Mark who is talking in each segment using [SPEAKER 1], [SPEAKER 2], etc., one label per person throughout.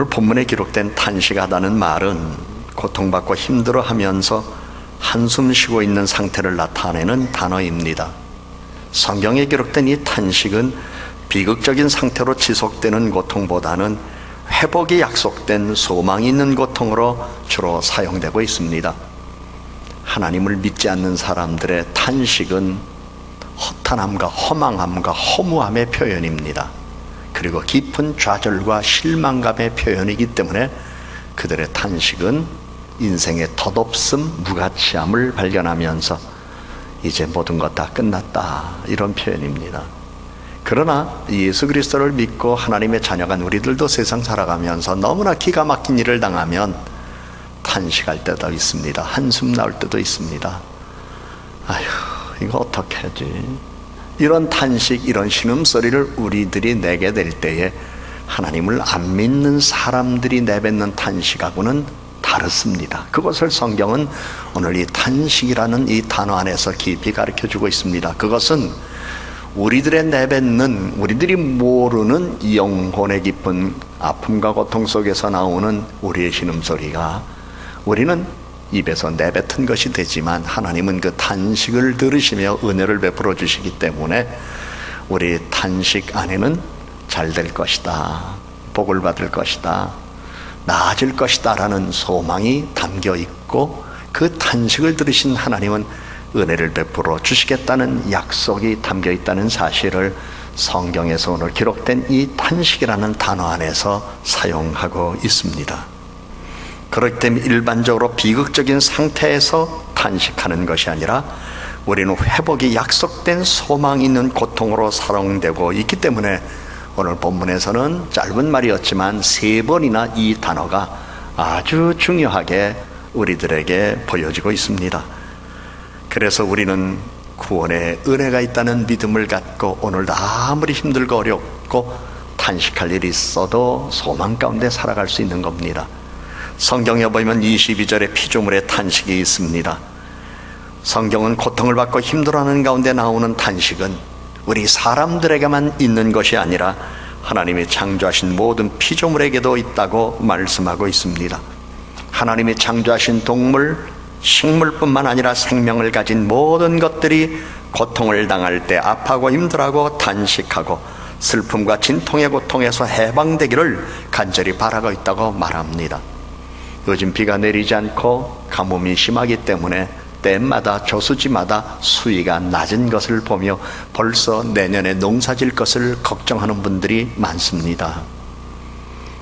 [SPEAKER 1] 오늘 본문에 기록된 탄식하다는 말은 고통받고 힘들어하면서 한숨 쉬고 있는 상태를 나타내는 단어입니다. 성경에 기록된 이 탄식은 비극적인 상태로 지속되는 고통보다는 회복이 약속된 소망이 있는 고통으로 주로 사용되고 있습니다. 하나님을 믿지 않는 사람들의 탄식은 허탄함과 허망함과 허무함의 표현입니다. 그리고 깊은 좌절과 실망감의 표현이기 때문에 그들의 탄식은 인생의 덧없음, 무가치함을 발견하면서 이제 모든 것 다 끝났다, 이런 표현입니다. 그러나 예수 그리스도를 믿고 하나님의 자녀간 우리들도 세상 살아가면서 너무나 기가 막힌 일을 당하면 탄식할 때도 있습니다. 한숨 나올 때도 있습니다. 아휴, 이거 어떻게 하지? 이런 탄식, 이런 신음소리를 우리들이 내게 될 때에 하나님을 안 믿는 사람들이 내뱉는 탄식하고는 다릅니다. 그것을 성경은 오늘 이 탄식이라는 이 단어 안에서 깊이 가르쳐주고 있습니다. 그것은 우리들의 내뱉는, 우리들이 모르는 영혼의 깊은 아픔과 고통 속에서 나오는 우리의 신음소리가 우리는 입에서 내뱉은 것이 되지만 하나님은 그 탄식을 들으시며 은혜를 베풀어 주시기 때문에 우리 탄식 안에는 잘 될 것이다, 복을 받을 것이다, 나아질 것이다 라는 소망이 담겨 있고, 그 탄식을 들으신 하나님은 은혜를 베풀어 주시겠다는 약속이 담겨 있다는 사실을 성경에서 오늘 기록된 이 탄식이라는 단어 안에서 사용하고 있습니다. 그렇기 때문에 일반적으로 비극적인 상태에서 탄식하는 것이 아니라 우리는 회복이 약속된 소망이 있는 고통으로 사용되고 있기 때문에 오늘 본문에서는 짧은 말이었지만 3번이나 이 단어가 아주 중요하게 우리들에게 보여지고 있습니다. 그래서 우리는 구원의 은혜가 있다는 믿음을 갖고 오늘도 아무리 힘들고 어렵고 탄식할 일이 있어도 소망 가운데 살아갈 수 있는 겁니다. 성경에 보면 22절에 피조물의 탄식이 있습니다. 성경은 고통을 받고 힘들어하는 가운데 나오는 탄식은 우리 사람들에게만 있는 것이 아니라 하나님이 창조하신 모든 피조물에게도 있다고 말씀하고 있습니다. 하나님이 창조하신 동물, 식물뿐만 아니라 생명을 가진 모든 것들이 고통을 당할 때 아파하고 힘들어하고 탄식하고 슬픔과 진통의 고통에서 해방되기를 간절히 바라고 있다고 말합니다. 요즘 비가 내리지 않고 가뭄이 심하기 때문에 댐마다 저수지마다 수위가 낮은 것을 보며 벌써 내년에 농사질 것을 걱정하는 분들이 많습니다.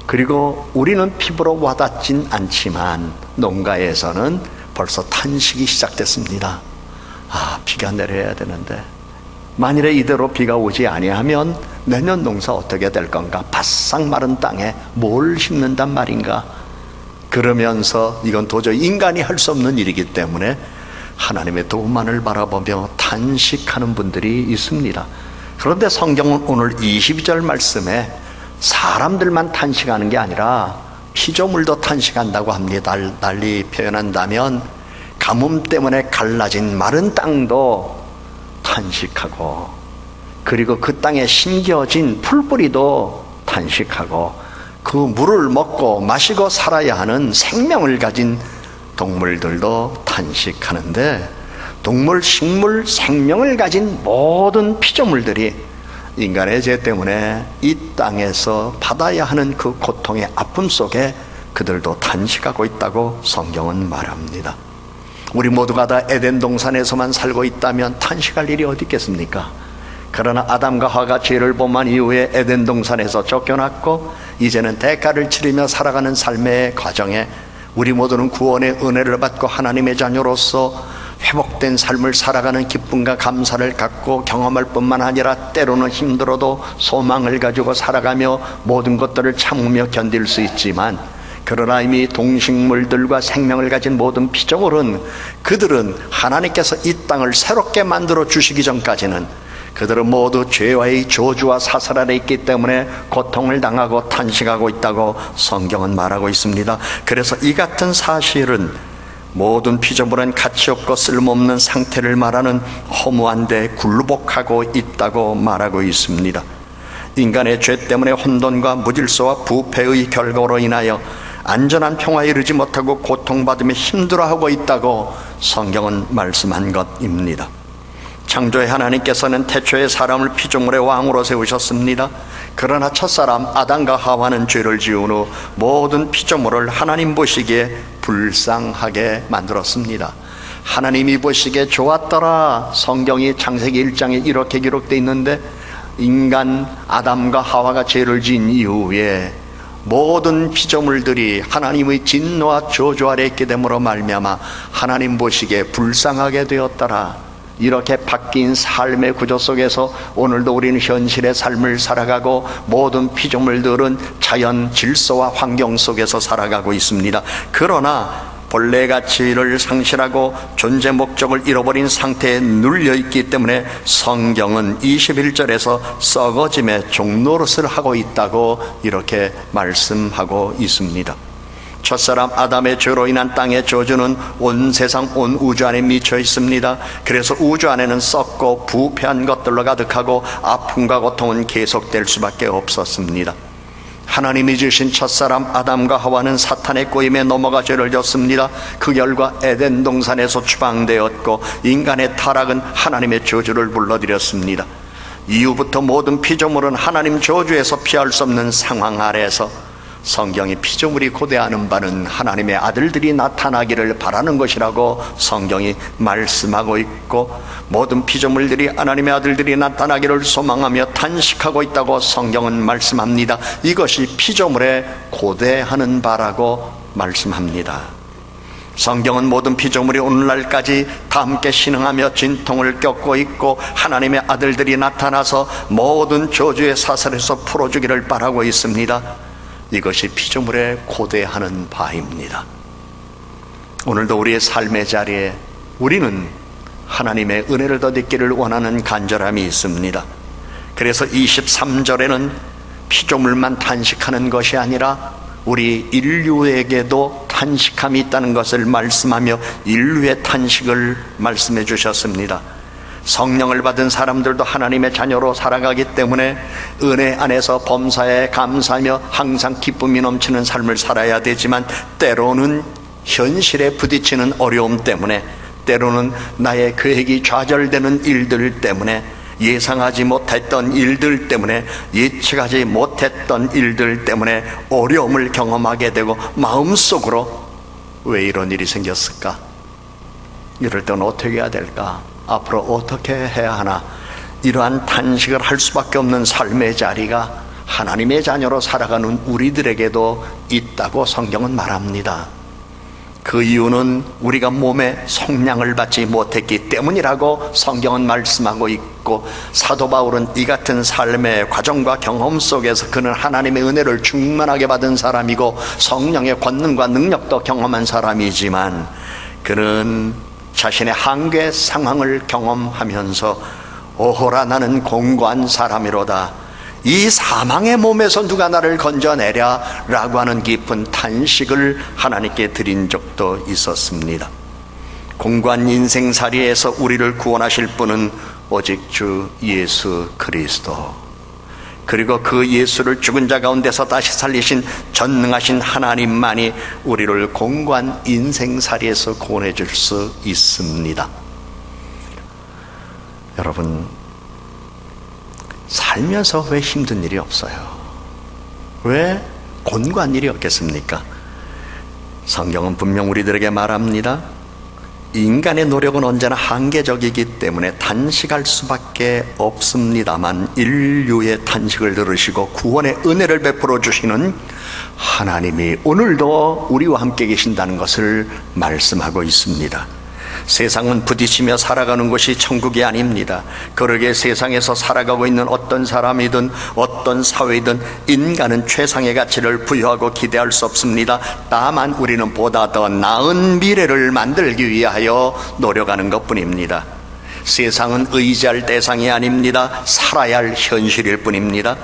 [SPEAKER 1] 그리고 우리는 피부로 와닿진 않지만 농가에서는 벌써 탄식이 시작됐습니다. 아, 비가 내려야 되는데 만일에 이대로 비가 오지 아니하면 내년 농사 어떻게 될 건가? 바싹 마른 땅에 뭘 심는단 말인가? 그러면서 이건 도저히 인간이 할 수 없는 일이기 때문에 하나님의 도움만을 바라보며 탄식하는 분들이 있습니다. 그런데 성경은 오늘 22절 말씀에 사람들만 탄식하는 게 아니라 피조물도 탄식한다고 합니다. 달리 표현한다면 가뭄 때문에 갈라진 마른 땅도 탄식하고, 그리고 그 땅에 심겨진 풀뿌리도 탄식하고, 그 물을 먹고 마시고 살아야 하는 생명을 가진 동물들도 탄식하는데, 동물, 식물, 생명을 가진 모든 피조물들이 인간의 죄 때문에 이 땅에서 받아야 하는 그 고통의 아픔 속에 그들도 탄식하고 있다고 성경은 말합니다. 우리 모두가 다 에덴 동산에서만 살고 있다면 탄식할 일이 어디 있겠습니까? 그러나 아담과 하와가 죄를 범한 이후에 에덴 동산에서 쫓겨났고 이제는 대가를 치르며 살아가는 삶의 과정에 우리 모두는 구원의 은혜를 받고 하나님의 자녀로서 회복된 삶을 살아가는 기쁨과 감사를 갖고 경험할 뿐만 아니라 때로는 힘들어도 소망을 가지고 살아가며 모든 것들을 참으며 견딜 수 있지만, 그러나 이미 동식물들과 생명을 가진 모든 피조물은, 그들은 하나님께서 이 땅을 새롭게 만들어 주시기 전까지는 그들은 모두 죄와의 저주와 사슬 아래 있기 때문에 고통을 당하고 탄식하고 있다고 성경은 말하고 있습니다. 그래서 이 같은 사실은 모든 피조물은 가치없고 쓸모없는 상태를 말하는 허무한데 굴복하고 있다고 말하고 있습니다. 인간의 죄 때문에 혼돈과 무질서와 부패의 결과로 인하여 안전한 평화에 이르지 못하고 고통받으며 힘들어하고 있다고 성경은 말씀한 것입니다. 창조의 하나님께서는 태초에 사람을 피조물의 왕으로 세우셨습니다. 그러나 첫사람 아담과 하와는 죄를 지은 후 모든 피조물을 하나님 보시기에 불쌍하게 만들었습니다. 하나님이 보시기에 좋았더라. 성경이 창세기 1장에 이렇게 기록되어 있는데, 인간 아담과 하와가 죄를 지은 이후에 모든 피조물들이 하나님의 진노와 저주 아래 있게 됨으로 말미암아 하나님 보시기에 불쌍하게 되었더라. 이렇게 바뀐 삶의 구조 속에서 오늘도 우리는 현실의 삶을 살아가고 모든 피조물들은 자연 질서와 환경 속에서 살아가고 있습니다. 그러나 본래 가치를 상실하고 존재 목적을 잃어버린 상태에 눌려있기 때문에 성경은 21절에서 썩어짐의 종노릇을 하고 있다고 이렇게 말씀하고 있습니다. 첫사람 아담의 죄로 인한 땅의 저주는 온 세상 온 우주 안에 미쳐 있습니다. 그래서 우주 안에는 썩고 부패한 것들로 가득하고 아픔과 고통은 계속될 수밖에 없었습니다. 하나님이 지으신 첫사람 아담과 하와는 사탄의 꼬임에 넘어가 죄를 졌습니다. 그 결과 에덴 동산에서 추방되었고 인간의 타락은 하나님의 저주를 불러들였습니다. 이후부터 모든 피조물은 하나님 저주에서 피할 수 없는 상황 아래에서 성경이 피조물이 고대하는 바는 하나님의 아들들이 나타나기를 바라는 것이라고 성경이 말씀하고 있고, 모든 피조물들이 하나님의 아들들이 나타나기를 소망하며 탄식하고 있다고 성경은 말씀합니다. 이것이 피조물의 고대하는 바라고 말씀합니다. 성경은 모든 피조물이 오늘날까지 다 함께 신앙하며 진통을 겪고 있고 하나님의 아들들이 나타나서 모든 저주의 사슬에서 풀어주기를 바라고 있습니다. 이것이 피조물의 고대하는 바입니다. 오늘도 우리의 삶의 자리에 우리는 하나님의 은혜를 더 느끼를 원하는 간절함이 있습니다. 그래서 23절에는 피조물만 탄식하는 것이 아니라 우리 인류에게도 탄식함이 있다는 것을 말씀하며 인류의 탄식을 말씀해 주셨습니다. 성령을 받은 사람들도 하나님의 자녀로 살아가기 때문에 은혜 안에서 범사에 감사하며 항상 기쁨이 넘치는 삶을 살아야 되지만, 때로는 현실에 부딪히는 어려움 때문에, 때로는 나의 계획이 좌절되는 일들 때문에, 예상하지 못했던 일들 때문에, 예측하지 못했던 일들 때문에 어려움을 경험하게 되고 마음속으로 왜 이런 일이 생겼을까? 이럴 때는 어떻게 해야 될까? 앞으로 어떻게 해야 하나? 이러한 탄식을 할 수밖에 없는 삶의 자리가 하나님의 자녀로 살아가는 우리들에게도 있다고 성경은 말합니다. 그 이유는 우리가 몸에 속량을 받지 못했기 때문이라고 성경은 말씀하고 있고, 사도 바울은 이 같은 삶의 과정과 경험 속에서 그는 하나님의 은혜를 충만하게 받은 사람이고 성령의 권능과 능력도 경험한 사람이지만, 그는 자신의 한계 상황을 경험하면서 오호라 나는 공고한 사람이로다, 이 사망의 몸에서 누가 나를 건져내랴 라고 하는 깊은 탄식을 하나님께 드린 적도 있었습니다. 공고한 인생살이에서 우리를 구원하실 분은 오직 주 예수 그리스도, 그리고 그 예수를 죽은 자 가운데서 다시 살리신 전능하신 하나님만이 우리를 공고한 인생살이에서 구원해 줄 수 있습니다. 여러분, 살면서 왜 힘든 일이 없어요? 왜 곤고한 일이 없겠습니까? 성경은 분명 우리들에게 말합니다. 인간의 노력은 언제나 한계적이기 때문에 탄식할 수밖에 없습니다만, 인류의 탄식을 들으시고 구원의 은혜를 베풀어 주시는 하나님이 오늘도 우리와 함께 계신다는 것을 말씀하고 있습니다. 세상은 부딪히며 살아가는 것이 천국이 아닙니다. 그러기에 세상에서 살아가고 있는 어떤 사람이든 어떤 사회이든 인간은 최상의 가치를 부여하고 기대할 수 없습니다. 다만 우리는 보다 더 나은 미래를 만들기 위하여 노력하는 것뿐입니다. 세상은 의지할 대상이 아닙니다. 살아야 할 현실일 뿐입니다.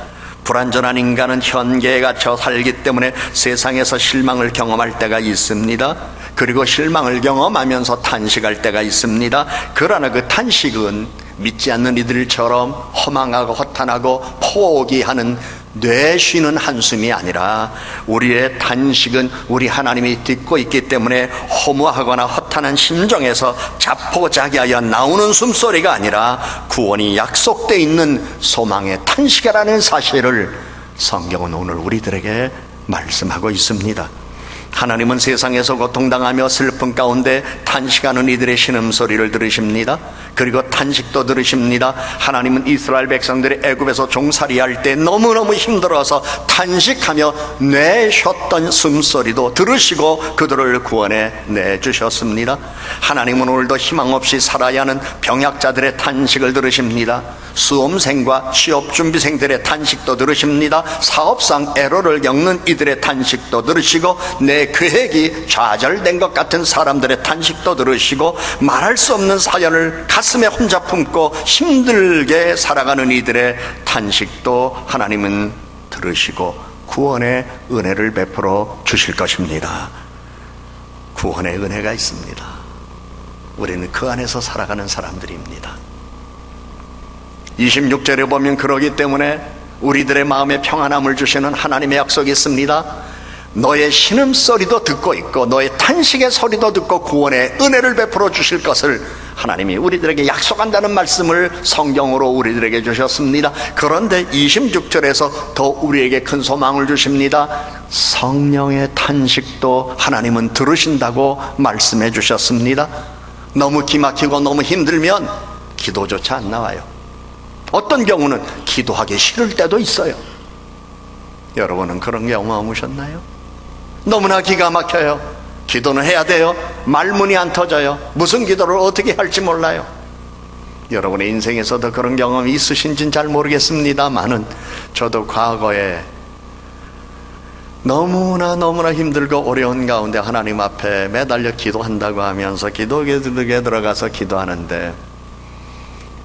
[SPEAKER 1] 불완전한 인간은 현계에 갇혀 살기 때문에 세상에서 실망을 경험할 때가 있습니다. 그리고 실망을 경험하면서 탄식할 때가 있습니다. 그러나 그 탄식은 믿지 않는 이들처럼 허망하고 허탄하고 포기하는 뇌 쉬는 한숨이 아니라 우리의 탄식은 우리 하나님이 듣고 있기 때문에 허무하거나 허탄한 심정에서 자포자기하여 나오는 숨소리가 아니라 구원이 약속되어 있는 소망의 탄식이라는 사실을 성경은 오늘 우리들에게 말씀하고 있습니다. 하나님은 세상에서 고통당하며 슬픔 가운데 탄식하는 이들의 신음소리를 들으십니다. 그리고 탄식도 들으십니다. 하나님은 이스라엘 백성들이 애굽에서 종살이할 때 너무너무 힘들어서 탄식하며 내쉬었던 숨소리도 들으시고 그들을 구원해 내주셨습니다. 하나님은 오늘도 희망 없이 살아야 하는 병약자들의 탄식을 들으십니다. 수험생과 취업준비생들의 탄식도 들으십니다. 사업상 애로를 겪는 이들의 탄식도 들으시고 내 계획이 좌절된 것 같은 사람들의 탄식도 들으시고 말할 수 없는 사연을 가슴에 혼자 품고 힘들게 살아가는 이들의 탄식도 하나님은 들으시고 구원의 은혜를 베풀어 주실 것입니다. 구원의 은혜가 있습니다. 우리는 그 안에서 살아가는 사람들입니다. 26절에 보면 그러기 때문에 우리들의 마음에 평안함을 주시는 하나님의 약속이 있습니다. 너의 신음소리도 듣고 있고 너의 탄식의 소리도 듣고 구원의 은혜를 베풀어 주실 것을 하나님이 우리들에게 약속한다는 말씀을 성경으로 우리들에게 주셨습니다. 그런데 26절에서 더 우리에게 큰 소망을 주십니다. 성령의 탄식도 하나님은 들으신다고 말씀해 주셨습니다. 너무 기막히고 너무 힘들면 기도조차 안 나와요. 어떤 경우는 기도하기 싫을 때도 있어요. 여러분은 그런 경험 없으셨나요? 너무나 기가 막혀요. 기도는 해야 돼요. 말문이 안 터져요. 무슨 기도를 어떻게 할지 몰라요. 여러분의 인생에서도 그런 경험이 있으신지는 잘 모르겠습니다만은 저도 과거에 너무나 힘들고 어려운 가운데 하나님 앞에 매달려 기도한다고 하면서 기도에 들어가서 기도하는데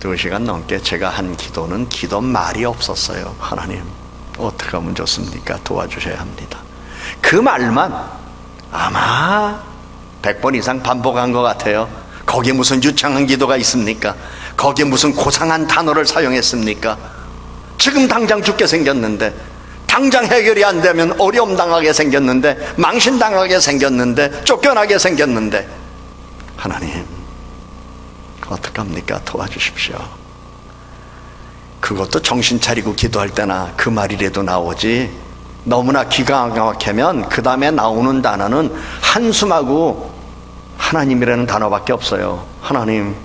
[SPEAKER 1] 2시간 넘게 제가 한 기도는 기도 말이 없었어요. 하나님 어떻게 하면 좋습니까? 도와주셔야 합니다. 그 말만 아마 100번 이상 반복한 것 같아요. 거기에 무슨 유창한 기도가 있습니까? 거기에 무슨 고상한 단어를 사용했습니까? 지금 당장 죽게 생겼는데, 당장 해결이 안 되면 어려움 당하게 생겼는데, 망신 당하게 생겼는데, 쫓겨나게 생겼는데, 하나님 어떡합니까? 도와주십시오. 그것도 정신 차리고 기도할 때나 그 말이라도 나오지, 너무나 기가 막히면 그 다음에 나오는 단어는 한숨하고 하나님이라는 단어밖에 없어요. 하나님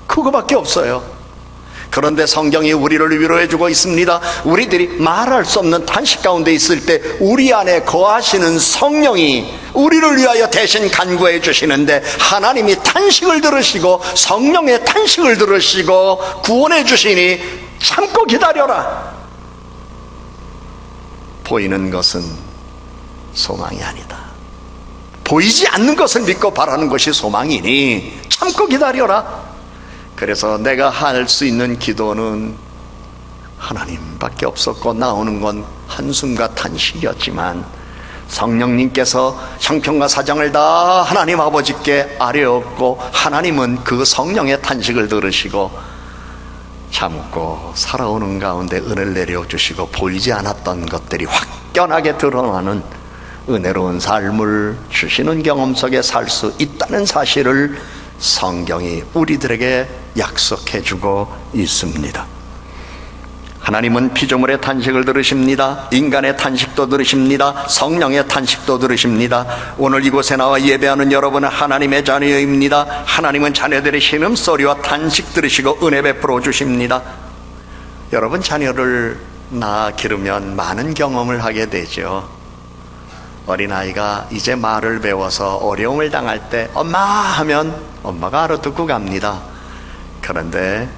[SPEAKER 1] 그거밖에 없어요. 그런데 성경이 우리를 위로해주고 있습니다. 우리들이 말할 수 없는 탄식 가운데 있을 때 우리 안에 거하시는 성령이 우리를 위하여 대신 간구해 주시는데, 하나님이 탄식을 들으시고 성령의 탄식을 들으시고 구원해 주시니 참고 기다려라. 보이는 것은 소망이 아니다. 보이지 않는 것을 믿고 바라는 것이 소망이니 참고 기다려라. 그래서 내가 할 수 있는 기도는 하나님밖에 없었고 나오는 건 한숨과 탄식이었지만, 성령님께서 형편과 사정을 다 하나님 아버지께 아뢰었고 하나님은 그 성령의 탄식을 들으시고 참고 살아오는 가운데 은혜를 내려주시고 보이지 않았던 것들이 확연하게 드러나는 은혜로운 삶을 주시는 경험 속에 살 수 있다는 사실을 성경이 우리들에게 약속해주고 있습니다. 하나님은 피조물의 탄식을 들으십니다. 인간의 탄식도 들으십니다. 성령의 탄식도 들으십니다. 오늘 이곳에 나와 예배하는 여러분은 하나님의 자녀입니다. 하나님은 자녀들의 신음소리와 탄식 들으시고 은혜 베풀어 주십니다. 여러분 자녀를 낳아 기르면 많은 경험을 하게 되죠. 어린아이가 이제 말을 배워서 어려움을 당할 때 엄마 하면 엄마가 알아듣고 갑니다. 그런데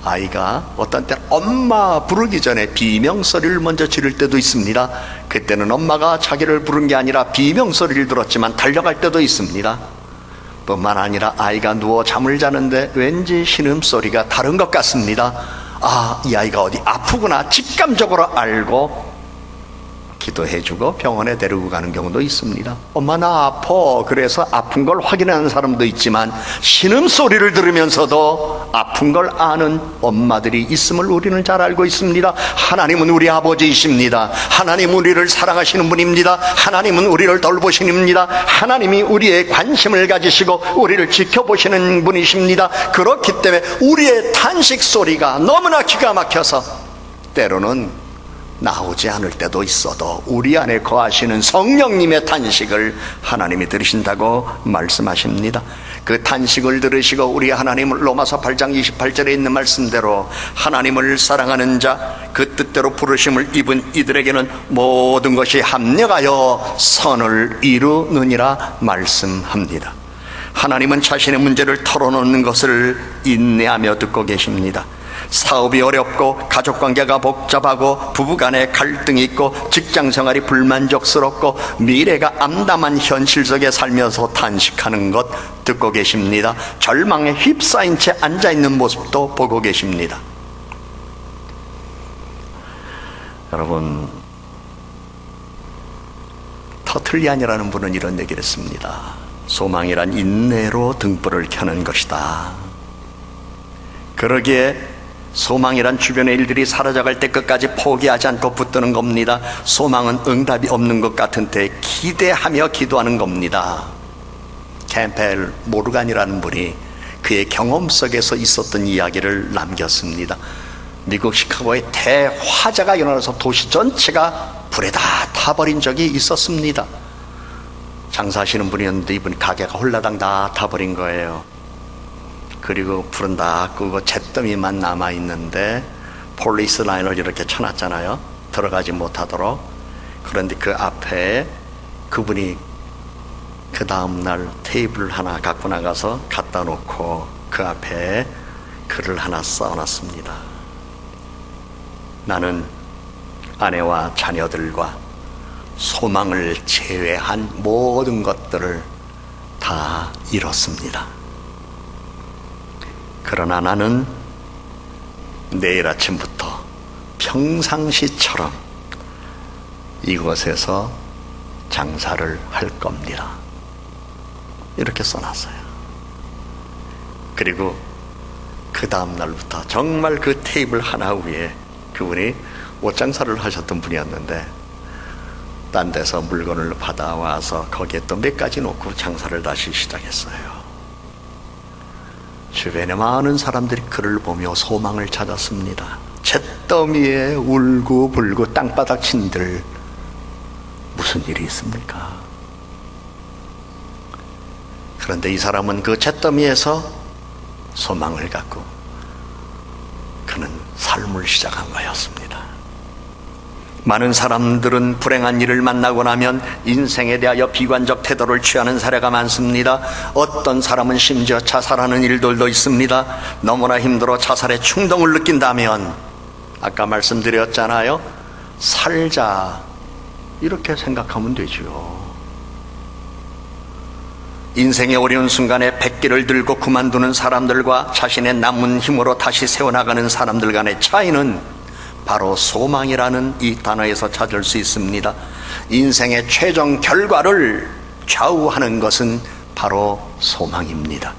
[SPEAKER 1] 아이가 어떤 때 엄마 부르기 전에 비명소리를 먼저 지를 때도 있습니다. 그때는 엄마가 자기를 부른 게 아니라 비명소리를 들었지만 달려갈 때도 있습니다. 뿐만 아니라 아이가 누워 잠을 자는데 왠지 신음소리가 다른 것 같습니다. 아, 이 아이가 어디 아프구나 직감적으로 알고 기도해주고 병원에 데리고 가는 경우도 있습니다. 엄마 나 아파. 그래서 아픈 걸 확인하는 사람도 있지만 신음소리를 들으면서도 아픈 걸 아는 엄마들이 있음을 우리는 잘 알고 있습니다. 하나님은 우리 아버지이십니다. 하나님은 우리를 사랑하시는 분입니다. 하나님은 우리를 돌보시는 분입니다. 하나님이 우리의 관심을 가지시고 우리를 지켜보시는 분이십니다. 그렇기 때문에 우리의 탄식 소리가 너무나 기가 막혀서 때로는 나오지 않을 때도 있어도 우리 안에 거하시는 성령님의 탄식을 하나님이 들으신다고 말씀하십니다. 그 탄식을 들으시고 우리 하나님을 로마서 8장 28절에 있는 말씀대로 하나님을 사랑하는 자, 그 뜻대로 부르심을 입은 이들에게는 모든 것이 합력하여 선을 이루느니라 말씀합니다. 하나님은 자신의 문제를 털어놓는 것을 인내하며 듣고 계십니다. 사업이 어렵고 가족관계가 복잡하고 부부간에 갈등이 있고 직장생활이 불만족스럽고 미래가 암담한 현실 속에 살면서 탄식하는 것 듣고 계십니다. 절망에 휩싸인 채 앉아있는 모습도 보고 계십니다. 여러분, 터틀리안이라는 분은 이런 얘기를 했습니다. 소망이란 인내로 등불을 켜는 것이다. 그러기에 소망이란 주변의 일들이 사라져갈 때 끝까지 포기하지 않고 붙드는 겁니다. 소망은 응답이 없는 것 같은 때 기대하며 기도하는 겁니다. 캠펠 모르간이라는 분이 그의 경험 속에서 있었던 이야기를 남겼습니다. 미국 시카고에 대화재가 일어나서 도시 전체가 불에 다 타버린 적이 있었습니다. 장사하시는 분이었는데 이분 가게가 홀라당 다 타버린 거예요. 그리고 불은 다 끄고 잿더미만 남아있는데 폴리스 라인을 이렇게 쳐놨잖아요. 들어가지 못하도록. 그런데 그 앞에 그분이 그 다음날 테이블 하나 갖고 나가서 갖다 놓고 그 앞에 글을 하나 써놨습니다. 나는 아내와 자녀들과 소망을 제외한 모든 것들을 다 잃었습니다. 그러나 나는 내일 아침부터 평상시처럼 이곳에서 장사를 할 겁니다. 이렇게 써놨어요. 그리고 그 다음 날부터 정말 그 테이블 하나 위에 그분이 옷장사를 하셨던 분이었는데 딴 데서 물건을 받아와서 거기에 또 몇 가지 놓고 장사를 다시 시작했어요. 주변에 많은 사람들이 그를 보며 소망을 찾았습니다. 잿더미에 울고 불고 땅바닥 친들 무슨 일이 있습니까? 그런데 이 사람은 그 잿더미에서 소망을 갖고 그는 삶을 시작한 거였습니다. 많은 사람들은 불행한 일을 만나고 나면 인생에 대하여 비관적 태도를 취하는 사례가 많습니다. 어떤 사람은 심지어 자살하는 일들도 있습니다. 너무나 힘들어 자살의 충동을 느낀다면 아까 말씀드렸잖아요. 살자 이렇게 생각하면 되죠. 인생의 어려운 순간에 백기를 들고 그만두는 사람들과 자신의 남은 힘으로 다시 세워나가는 사람들 간의 차이는 바로 소망이라는 이 단어에서 찾을 수 있습니다. 인생의 최종 결과를 좌우하는 것은 바로 소망입니다.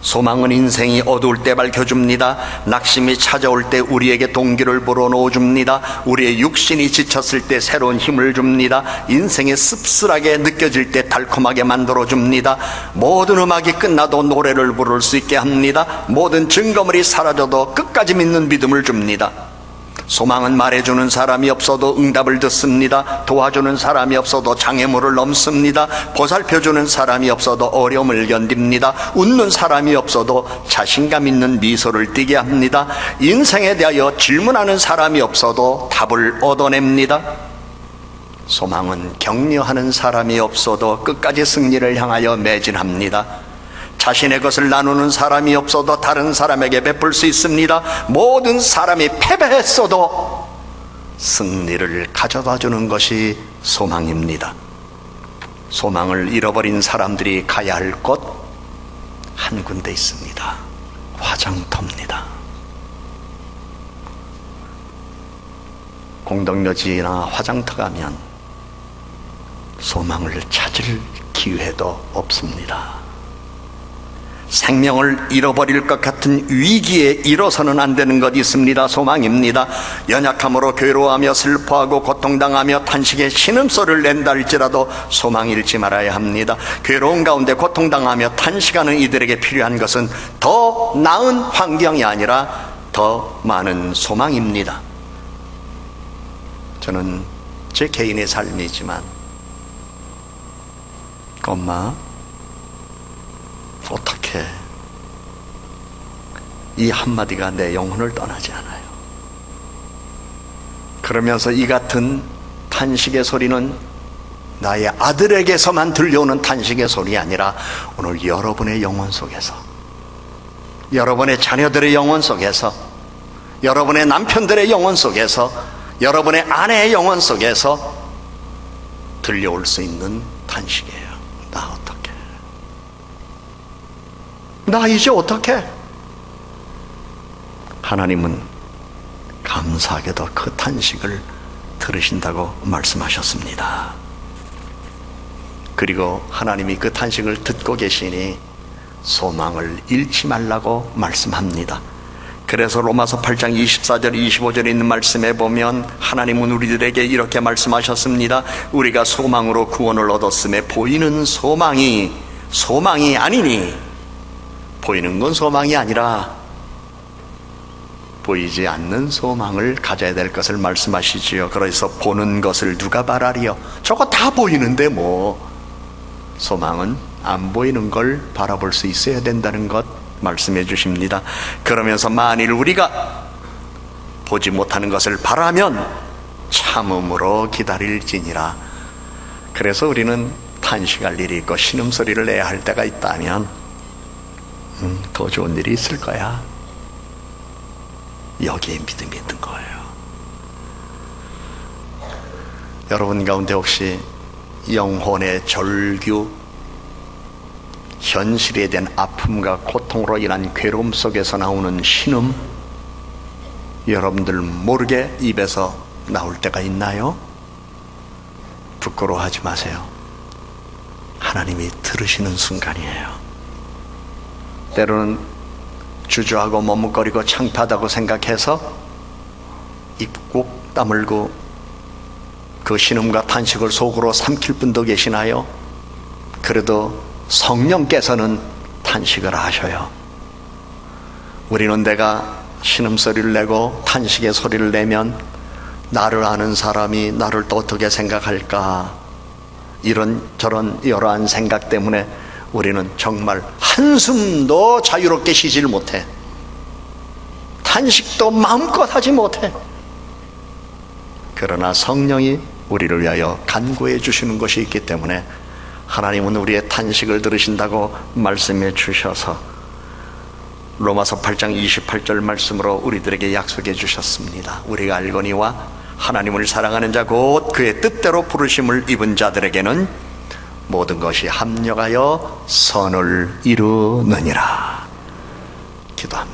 [SPEAKER 1] 소망은 인생이 어두울 때 밝혀줍니다. 낙심이 찾아올 때 우리에게 동기를 불어넣어줍니다. 우리의 육신이 지쳤을 때 새로운 힘을 줍니다. 인생이 씁쓸하게 느껴질 때 달콤하게 만들어줍니다. 모든 음악이 끝나도 노래를 부를 수 있게 합니다. 모든 증거물이 사라져도 끝까지 믿는 믿음을 줍니다. 소망은 말해주는 사람이 없어도 응답을 듣습니다. 도와주는 사람이 없어도 장애물을 넘습니다. 보살펴주는 사람이 없어도 어려움을 견딥니다. 웃는 사람이 없어도 자신감 있는 미소를 띠게 합니다. 인생에 대하여 질문하는 사람이 없어도 답을 얻어냅니다. 소망은 격려하는 사람이 없어도 끝까지 승리를 향하여 매진합니다. 자신의 것을 나누는 사람이 없어도 다른 사람에게 베풀 수 있습니다. 모든 사람이 패배했어도 승리를 가져다 주는 것이 소망입니다. 소망을 잃어버린 사람들이 가야 할 곳 한 군데 있습니다. 화장터입니다. 공동묘지나 화장터 가면 소망을 찾을 기회도 없습니다. 생명을 잃어버릴 것 같은 위기에 일어서는 안 되는 것이 있습니다. 소망입니다. 연약함으로 괴로워하며 슬퍼하고 고통당하며 탄식에 신음소리를 낸다 할지라도 소망 잃지 말아야 합니다. 괴로운 가운데 고통당하며 탄식하는 이들에게 필요한 것은 더 나은 환경이 아니라 더 많은 소망입니다. 저는 제 개인의 삶이지만, 엄마, 어떻게 이 한마디가 내 영혼을 떠나지 않아요. 그러면서 이 같은 탄식의 소리는 나의 아들에게서만 들려오는 탄식의 소리 아니라 오늘 여러분의 영혼 속에서, 여러분의 자녀들의 영혼 속에서, 여러분의 남편들의 영혼 속에서, 여러분의 아내의 영혼 속에서 들려올 수 있는 탄식이에요. 나 어떡해? 나 이제 어떡해? 하나님은 감사하게도 그 탄식을 들으신다고 말씀하셨습니다. 그리고 하나님이 그 탄식을 듣고 계시니 소망을 잃지 말라고 말씀합니다. 그래서 로마서 8장 24절 25절에 있는 말씀에 보면 하나님은 우리들에게 이렇게 말씀하셨습니다. 우리가 소망으로 구원을 얻었음에 보이는 소망이 아니니, 보이는 건 소망이 아니라 보이지 않는 소망을 가져야 될 것을 말씀하시지요. 그래서 보는 것을 누가 바라리요? 저거 다 보이는데 뭐. 소망은 안 보이는 걸 바라볼 수 있어야 된다는 것 말씀해 주십니다. 그러면서 만일 우리가 보지 못하는 것을 바라면 참음으로 기다릴지니라. 그래서 우리는 탄식할 일이 있고 신음소리를 내야 할 때가 있다면 더 좋은 일이 있을 거야. 여기에 믿음이 있는 거예요. 여러분 가운데 혹시 영혼의 절규, 현실에 대한 아픔과 고통으로 인한 괴로움 속에서 나오는 신음, 여러분들 모르게 입에서 나올 때가 있나요? 부끄러워하지 마세요. 하나님이 들으시는 순간이에요. 때로는 주저하고 머뭇거리고 창피하다고 생각해서 입 꾹 다물고 그 신음과 탄식을 속으로 삼킬 분도 계시나요? 그래도 성령께서는 탄식을 하셔요. 우리는 내가 신음소리를 내고 탄식의 소리를 내면 나를 아는 사람이 나를 또 어떻게 생각할까, 이런저런 여러한 생각 때문에 우리는 정말 한숨도 자유롭게 쉬질 못해. 탄식도 마음껏 하지 못해. 그러나 성령이 우리를 위하여 간구해 주시는 것이 있기 때문에 하나님은 우리의 탄식을 들으신다고 말씀해 주셔서 로마서 8장 28절 말씀으로 우리들에게 약속해 주셨습니다. 우리가 알거니와 하나님을 사랑하는 자 곧 그의 뜻대로 부르심을 입은 자들에게는 모든 것이 합력하여 선을 이루느니라. 기도합니다.